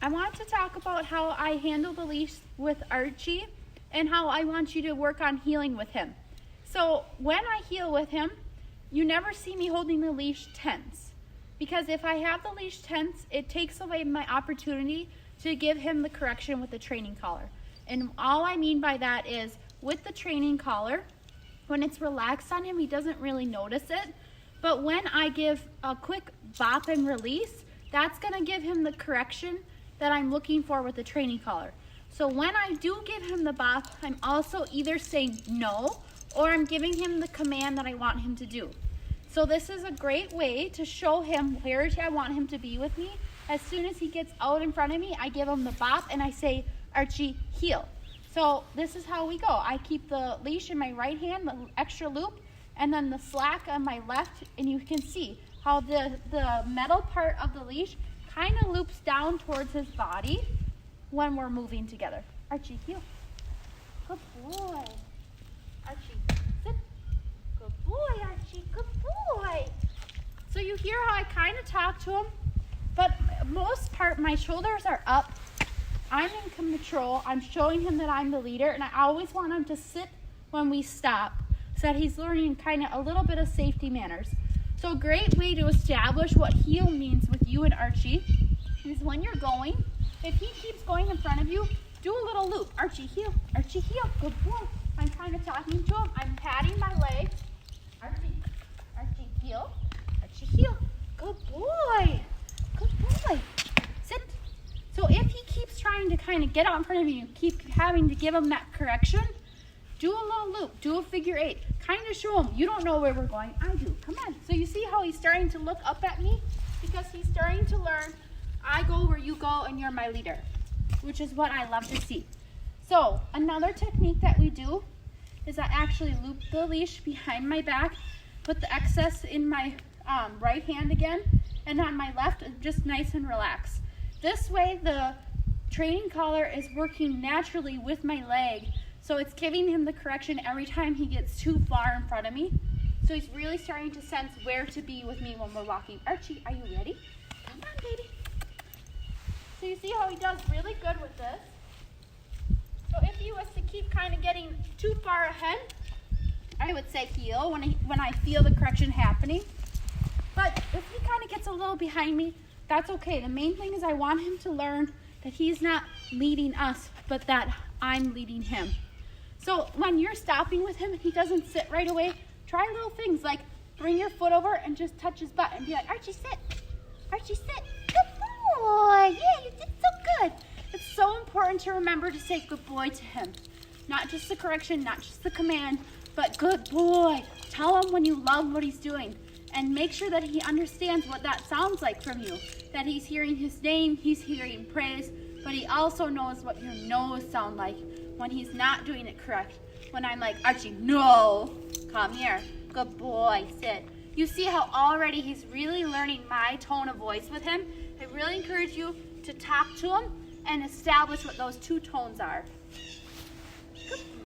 I want to talk about how I handle the leash with Archie and how I want you to work on heeling with him. So when I heel with him, you never see me holding the leash tense. Because if I have the leash tense, it takes away my opportunity to give him the correction with the training collar. And all I mean by that is with the training collar, when it's relaxed on him, he doesn't really notice it. But when I give a quick bop and release, that's gonna give him the correction that I'm looking for with the training collar. So when I do give him the bop, I'm also either saying no, or I'm giving him the command that I want him to do. So this is a great way to show him where I want him to be with me. As soon as he gets out in front of me, I give him the bop and I say, Archie, heel. So this is how we go. I keep the leash in my right hand, the extra loop, and then the slack on my left, and you can see how the metal part of the leash kind of loops down towards his body when we're moving together. Archie, heel. Good boy. Archie, sit. Good boy, Archie. Good boy. So you hear how I kind of talk to him, but most part, my shoulders are up. I'm in control. I'm showing him that I'm the leader, and I always want him to sit when we stop so that he's learning kind of a little bit of safety manners. So a great way to establish what heel means with you and Archie is when you're going, if he keeps going in front of you, do a little loop. Archie, heel. Archie, heel. Good boy. I'm kind of talking to him. I'm patting my leg. Archie, Archie, heel. Archie, heel. Good boy. Good boy. Sit. So if he keeps trying to kind of get out in front of you, keep having to give him that correction, do a little loop, do a figure eight. Kind of show him, you don't know where we're going, I do. Come on. So you see how he's starting to look up at me? Because he's starting to learn, I go where you go and you're my leader, which is what I love to see. So another technique that we do is I actually loop the leash behind my back, put the excess in my right hand again, and on my left, just nice and relaxed. This way the training collar is working naturally with my leg, so it's giving him the correction every time he gets too far in front of me. So he's really starting to sense where to be with me when we're walking. Archie, are you ready? Come on, baby. So you see how he does really good with this. So if he was to keep kind of getting too far ahead, I would say heel when I feel the correction happening. But if he kind of gets a little behind me, that's okay. The main thing is I want him to learn that he's not leading us, but that I'm leading him. So when you're stopping with him and he doesn't sit right away, try little things like bring your foot over and just touch his butt and be like, Archie, sit. Archie, sit. Good boy. Yeah, you did so good. It's so important to remember to say good boy to him. Not just the correction, not just the command, but good boy. Tell him when you love what he's doing. And make sure that he understands what that sounds like from you. That he's hearing his name, he's hearing praise, but he also knows what your no's sound like when he's not doing it correct. When I'm like, Archie, no, come here, good boy, sit. You see how already he's really learning my tone of voice with him? I really encourage you to talk to him and establish what those two tones are.